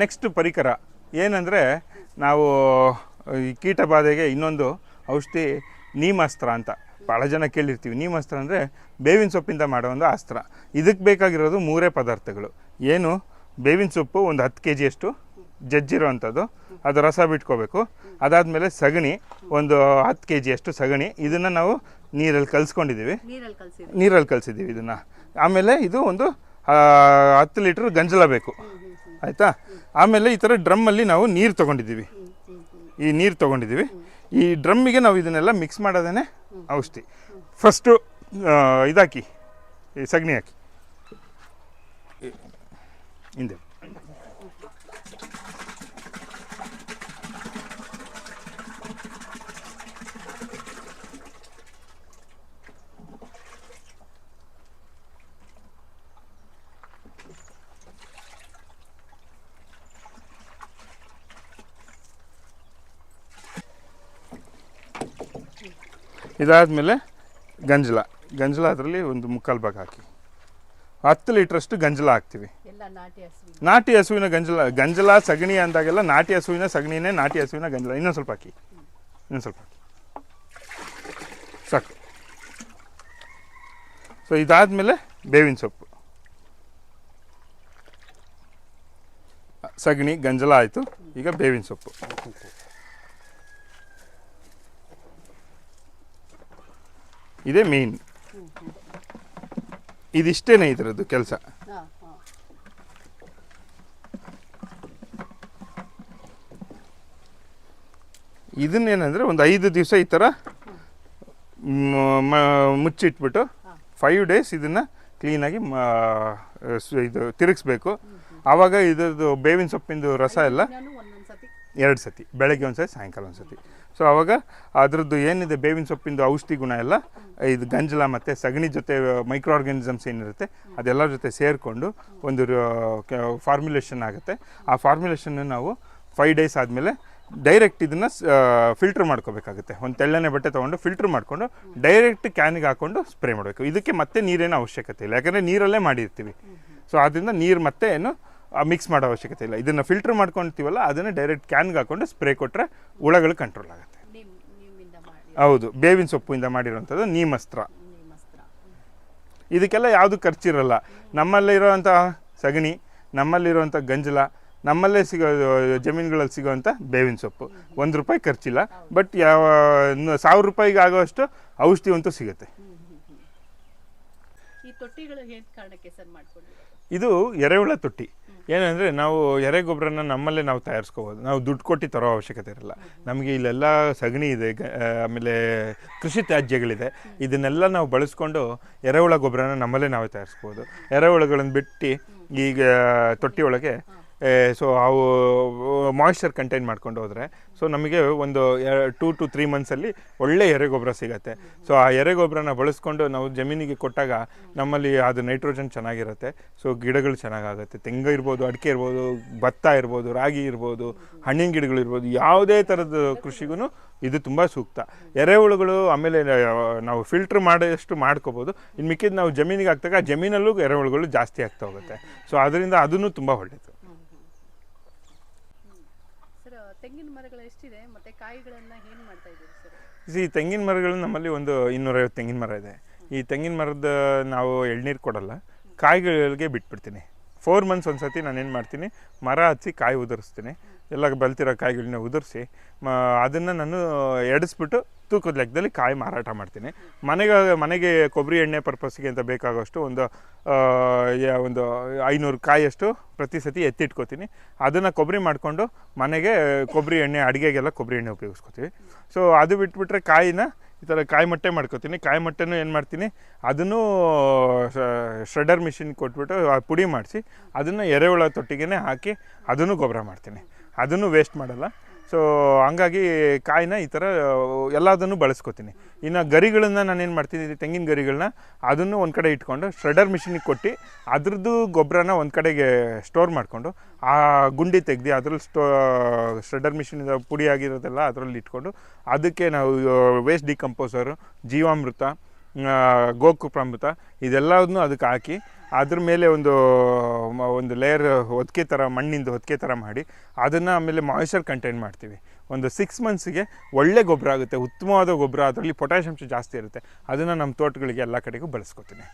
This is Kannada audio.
ನೆಕ್ಸ್ಟ್ ಪರಿಕರ ಏನಂದರೆ ನಾವು ಈ ಕೀಟ ಬಾಧೆಗೆ ಇನ್ನೊಂದು ಔಷಧಿ ನೀಮಾಸ್ತ್ರ ಅಂತ ಭಾಳ ಜನ ಕೇಳಿರ್ತೀವಿ. ನೀಮಾಸ್ತ್ರ ಅಂದರೆ ಬೇವಿನ ಸೊಪ್ಪಿಂದ ಮಾಡೋ ಒಂದು ಅಸ್ತ್ರ. ಇದಕ್ಕೆ ಬೇಕಾಗಿರೋದು 3 ಪದಾರ್ಥಗಳು. ಏನು, ಬೇವಿನ ಸೊಪ್ಪು ಒಂದು 10 kg ಅಷ್ಟು ಜಜ್ಜಿರೋ ಅಂಥದ್ದು, ಅದು ರಸ ಬಿಟ್ಕೋಬೇಕು. ಅದಾದಮೇಲೆ ಸಗಣಿ ಒಂದು 10 kg ಅಷ್ಟು ಸಗಣಿ, ಇದನ್ನು ನಾವು ನೀರಲ್ಲಿ ಕಲಿಸ್ಕೊಂಡಿದ್ದೀವಿ, ನೀರಲ್ಲಿ ಕಲಿಸಿದ್ದೀವಿ ಇದನ್ನು. ಆಮೇಲೆ ಇದು ಒಂದು 10 ಲೀಟ್ರ್ ಗಂಜಲ ಬೇಕು, ಆಯಿತಾ. ಆಮೇಲೆ ಈ ಥರ ಡ್ರಮ್ಮಲ್ಲಿ ನಾವು ನೀರು ತೊಗೊಂಡಿದ್ದೀವಿ, ಈ ನೀರು ತೊಗೊಂಡಿದ್ದೀವಿ. ಈ ಡ್ರಮ್ಮಿಗೆ ನಾವು ಇದನ್ನೆಲ್ಲ ಮಿಕ್ಸ್ ಮಾಡೋದೇ ಔಷಧಿ. ಫಸ್ಟು ಇದಾಕಿ, ಈ ಸಗಣಿ ಹಾಕಿ ಹಿಂದೆ. ಇದಾದಮೇಲೆ ಗಂಜಲ ಅದರಲ್ಲಿ ಒಂದು 3/4 ಭಾಗ ಹಾಕಿ 10 ಲೀಟ್ರಷ್ಟು ಗಂಜಲ ಹಾಕ್ತೀವಿ. ನಾಟಿ ಹಸುವಿನ ಗಂಜಲ ಸಗಣಿ ಅಂದಾಗೆಲ್ಲ ನಾಟಿ ಹಸುವಿನ ಸಗಣಿನೇ ನಾಟಿ ಹಸುವಿನ ಗಂಜಲ. ಇನ್ನೊಂದು ಸ್ವಲ್ಪ ಹಾಕಿ, ಸಾಕು. ಸೊ ಇದಾದಮೇಲೆ ಬೇವಿನ ಸೊಪ್ಪು, ಸಗಣಿ ಗಂಜಲ ಆಯಿತು. ಈಗ ಬೇವಿನ ಸೊಪ್ಪು, ಇದೇ ಮೇನ್, ಇದಿಷ್ಟೇನೆ ಇದರದ್ದು ಕೆಲಸ. ಇದನ್ನೇನೆಂದರೆ ಒಂದು 5 ದಿವಸ ಈ ಥರ ಮುಚ್ಚಿಟ್ಬಿಟ್ಟು 5 days ಇದನ್ನು ಕ್ಲೀನಾಗಿ ಇದು ತಿರುಗಿಸ್ಬೇಕು. ಆವಾಗ ಇದ್ರದ್ದು ಬೇವಿನ ಸೊಪ್ಪಿಂದು ರಸ ಎಲ್ಲ 2 ಸತಿ, ಬೆಳಗ್ಗೆ ಒಂದು ಸತಿ, ಸಾಯಂಕಾಲ ಒಂದು ಸತಿ. ಸೊ ಆವಾಗ ಅದರದ್ದು ಏನಿದೆ ಬೇವಿನ ಸೊಪ್ಪಿಂದು ಔಷಧಿ ಗುಣ ಎಲ್ಲ ಇದು ಗಂಜಲ ಮತ್ತು ಸಗಣಿ ಜೊತೆ ಮೈಕ್ರೋ ಆರ್ಗಾನಿಸಮ್ಸ್ ಏನಿರುತ್ತೆ ಅದೆಲ್ಲರ ಜೊತೆ ಸೇರಿಕೊಂಡು ಒಂದು ಫಾರ್ಮುಲೇಷನ್ ಆಗುತ್ತೆ. ಆ ಫಾರ್ಮುಲೇಷನ್ನ ನಾವು 5 days ಆದಮೇಲೆ ಡೈರೆಕ್ಟ್ ಇದನ್ನು ಫಿಲ್ಟ್ರ್ ಮಾಡ್ಕೋಬೇಕಾಗುತ್ತೆ. ಒಂದು ತೆಳ್ಳನೆ ಬಟ್ಟೆ ತೊಗೊಂಡು ಫಿಲ್ಟ್ರ್ ಮಾಡಿಕೊಂಡು ಡೈರೆಕ್ಟ್ ಕ್ಯಾನಿಗೆ ಹಾಕ್ಕೊಂಡು ಸ್ಪ್ರೇ ಮಾಡಬೇಕು. ಇದಕ್ಕೆ ಮತ್ತೆ ನೀರೇನು ಅವಶ್ಯಕತೆ ಇಲ್ಲ, ಯಾಕಂದರೆ ನೀರಲ್ಲೇ ಮಾಡಿರ್ತೀವಿ. ಸೊ ಆದ್ದರಿಂದ ನೀರು ಮತ್ತೆ ಏನು ಮಿಕ್ಸ್ ಮಾಡೋ ಅವಶ್ಯಕತೆ ಇಲ್ಲ. ಇದನ್ನು ಫಿಲ್ಟ್ರ್ ಮಾಡ್ಕೊಳ್ತೀವಲ್ಲ, ಅದನ್ನು ಡೈರೆಕ್ಟ್ ಕ್ಯಾನ್ಗೆ ಹಾಕ್ಕೊಂಡು ಸ್ಪ್ರೇ ಕೊಟ್ಟರೆ ಹುಳಗಳು ಕಂಟ್ರೋಲ್ ಆಗುತ್ತೆ. ಹೌದು, ಬೇವಿನ ಸೊಪ್ಪಿಂದ ಮಾಡಿರೋವಂಥದ್ದು ನೀಮಸ್ತ್ರ. ಇದಕ್ಕೆಲ್ಲ ಯಾವುದು ಖರ್ಚಿರಲ್ಲ. ನಮ್ಮಲ್ಲಿರೋವಂಥ ಸಗಣಿ, ನಮ್ಮಲ್ಲಿರುವಂಥ ಗಂಜಲ, ನಮ್ಮಲ್ಲೇ ಸಿಗೋ ಜಮೀನುಗಳಲ್ಲಿ ಸಿಗೋವಂಥ ಬೇವಿನ ಸೊಪ್ಪು, ₹1 ಖರ್ಚಿಲ್ಲ. ಬಟ್ 1000 ರೂಪಾಯಿಗೆ ಆಗೋಷ್ಟು ಔಷಧಿ ಅಂತೂ ಸಿಗುತ್ತೆ. ಇದು ಎರೆಹುಳ ತೊಟ್ಟಿ. ಏನಂದರೆ ನಾವು ಎರೆ ಗೊಬ್ಬರನ ನಮ್ಮಲ್ಲೇ ನಾವು ತಯಾರಿಸ್ಕೋಬೋದು. ನಾವು ದುಡ್ಡು ಕೊಟ್ಟು ತರೋ ಅವಶ್ಯಕತೆ ಇರಲ್ಲ. ನಮಗೆ ಇಲ್ಲೆಲ್ಲ ಸಗಣಿ ಇದೆ, ಆಮೇಲೆ ಕೃಷಿ ತ್ಯಾಜ್ಯಗಳಿದೆ. ಇದನ್ನೆಲ್ಲ ನಾವು ಬಳಸ್ಕೊಂಡು ಎರೆಹುಳ ಗೊಬ್ಬರನ ನಮ್ಮಲ್ಲೇ ನಾವೇ ತಯಾರಿಸ್ಬೋದು. ಎರೆಹುಳಗಳನ್ನು ಬಿಟ್ಟು ಈಗ ತೊಟ್ಟಿ ಒಳಗೆ ಸೊ ಅವು ಮಾಯ್ಶ್ಚರ್ ಕಂಟೈನ್ ಮಾಡ್ಕೊಂಡು ಹೋದರೆ ಸೊ ನಮಗೆ ಒಂದು 2 to 3 ಮಂತ್ಸಲ್ಲಿ ಒಳ್ಳೆ ಎರೆಗೊಬ್ಬರ ಸಿಗುತ್ತೆ. ಸೊ ಆ ಎರೆಗೊಬ್ಬರನ ಬಳಸ್ಕೊಂಡು ನಾವು ಜಮೀನಿಗೆ ಕೊಟ್ಟಾಗ ನಮ್ಮಲ್ಲಿ ಅದು ನೈಟ್ರೋಜನ್ ಚೆನ್ನಾಗಿರುತ್ತೆ. ಸೊ ಗಿಡಗಳು ಚೆನ್ನಾಗಾಗುತ್ತೆ. ತೆಂಗು ಇರ್ಬೋದು, ಅಡಿಕೆ ಇರ್ಬೋದು, ಭತ್ತ ಇರ್ಬೋದು, ರಾಗಿ ಇರ್ಬೋದು, ಹಣ್ಣಿನ ಗಿಡಗಳು ಇರ್ಬೋದು, ಯಾವುದೇ ಥರದ ಕೃಷಿಗೂ ಇದು ತುಂಬ ಸೂಕ್ತ. ಎರೆಹುಳುಗಳು ಆಮೇಲೆ ನಾವು ಫಿಲ್ಟ್ರ್ ಮಾಡೋಷ್ಟು ಮಾಡ್ಕೋಬೋದು. ಇನ್ನು ಮಿಕ್ಕಿದ್ದು ನಾವು ಜಮೀನಿಗೆ ಹಾಕ್ದಾಗ ಜಮೀನಲ್ಲೂ ಎರೆಹುಳುಗಳು ಜಾಸ್ತಿ ಆಗ್ತಾ ಹೋಗುತ್ತೆ. ಸೊ ಅದರಿಂದ ಅದನ್ನು ತುಂಬ ಒಳ್ಳೆಯದು. ತೆಂಗಿನ ಮರಗಳು ಎಷ್ಟಿದೆ ಮತ್ತು ಕಾಯಿಗಳನ್ನು ಏನು ಮಾಡ್ತಾ ಇದ್ದೀರಿ ಸರ್? ಈ ತೆಂಗಿನ ಮರಗಳು ನಮ್ಮಲ್ಲಿ ಒಂದು 250 ತೆಂಗಿನ ಮರ ಇದೆ. ಈ ತೆಂಗಿನ ಮರದ ನಾವು ಎಳ್ನೀರು ಕೊಡಲ್ಲ, ಕಾಯಿಗಳಿಗೆ ಬಿಟ್ಬಿಡ್ತೀನಿ. 4 months ಒಂದು ಸತಿ ನಾನೇನು ಮಾಡ್ತೀನಿ, ಮರ ಹಚ್ಚಿ ಕಾಯಿ ಉದುರಿಸ್ತೀನಿ. ಎಲ್ಲ ಬಲ್ತಿರೋ ಕಾಯಿಗಳನ್ನ ಉದುರಿಸಿ ಅದನ್ನು ನಾನು ಎಡಿಸ್ಬಿಟ್ಟು ತೂಕದ ಲೆಕ್ಕದಲ್ಲಿ ಕಾಯಿ ಮಾರಾಟ ಮಾಡ್ತೀನಿ. ಮನೆಗೆ ಕೊಬ್ಬರಿ ಎಣ್ಣೆ ಪರ್ಪಸ್ಗೆ ಅಂತ ಬೇಕಾಗೋಷ್ಟು ಒಂದು 500 ಕಾಯಿಯಷ್ಟು ಪ್ರತಿ ಸತಿ ಎತ್ತಿಟ್ಕೋತೀನಿ. ಅದನ್ನು ಕೊಬ್ಬರಿ ಮಾಡಿಕೊಂಡು ಮನೆಗೆ ಕೊಬ್ಬರಿ ಎಣ್ಣೆ, ಅಡುಗೆಗೆಲ್ಲ ಕೊಬ್ಬರಿ ಎಣ್ಣೆ ಉಪಯೋಗಿಸ್ಕೊತೀವಿ. ಸೊ ಅದು ಬಿಟ್ಬಿಟ್ರೆ ಕಾಯಿನ ಈ ಥರ ಕಾಯಿ ಮೊಟ್ಟೆ ಮಾಡ್ಕೊತೀನಿ. ಕಾಯಿ ಮೊಟ್ಟೆನೂ ಏನು ಮಾಡ್ತೀನಿ, ಅದನ್ನು ಶ್ರೆಡರ್ ಮಿಷಿನ್ ಕೊಟ್ಬಿಟ್ಟು ಪುಡಿ ಮಾಡಿಸಿ ಅದನ್ನು ಎರೆಹುಳ ತೊಟ್ಟಿಗೆ ಹಾಕಿ ಅದನ್ನು ಗೊಬ್ಬರ ಮಾಡ್ತೀನಿ. ಅದನ್ನು ವೇಸ್ಟ್ ಮಾಡಲ್ಲ. ಸೊ ಹಂಗಾಗಿ ಕಾಯಿನ ಈ ಥರ ಎಲ್ಲದನ್ನು ಬಳಸ್ಕೊತೀನಿ. ಇನ್ನು ಗರಿಗಳನ್ನು ನಾನೇನು ಮಾಡ್ತೀನಿ, ತೆಂಗಿನ ಗರಿಗಳನ್ನ ಅದನ್ನು ಒಂದು ಕಡೆ ಇಟ್ಕೊಂಡು ಶ್ರೆಡರ್ ಮಿಷಿನಿಗೆ ಕೊಟ್ಟು ಅದ್ರದ್ದು ಗೊಬ್ಬರನ ಒಂದು ಕಡೆಗೆ ಸ್ಟೋರ್ ಮಾಡಿಕೊಂಡು ಆ ಗುಂಡಿ ತೆಗ್ದು ಅದ್ರಲ್ಲಿ ಶ್ರೆಡರ್ ಮಿಷಿನಿಂದ ಪುಡಿ ಆಗಿರೋದೆಲ್ಲ ಅದರಲ್ಲಿ ಇಟ್ಕೊಂಡು ಅದಕ್ಕೆ ನಾವು ವೇಸ್ಟ್ ಡಿಕಂಪೋಸರು, ಜೀವಾಮೃತ, ಗೋಕೃಪಾಮೃತ ಇದೆಲ್ಲದನ್ನು ಅದಕ್ಕೆ ಹಾಕಿ ಅದ್ರ ಮೇಲೆ ಒಂದು ಲೇಯರ್ ಹೊದಿಕೆ ಥರ ಮಣ್ಣಿಂದ ಹೊದಿಕೆ ಥರ ಮಾಡಿ ಅದನ್ನು ಆಮೇಲೆ ಮಾಯಿಶ್ಚರ್ ಕಂಟೈನ್ ಮಾಡ್ತೀವಿ. ಒಂದು 6 ಮಂತ್ಸಿಗೆ ಒಳ್ಳೆ ಗೊಬ್ಬರ ಆಗುತ್ತೆ, ಉತ್ತಮವಾದ ಗೊಬ್ಬರ, ಅದರಲ್ಲಿ ಪೊಟ್ಯಾಷ್ ಅಂಶ ಜಾಸ್ತಿ ಇರುತ್ತೆ. ಅದನ್ನು ನಮ್ಮ ತೋಟಗಳಿಗೆ ಎಲ್ಲ ಕಡೆಗೂ ಬಳಸ್ಕೊತೀನಿ.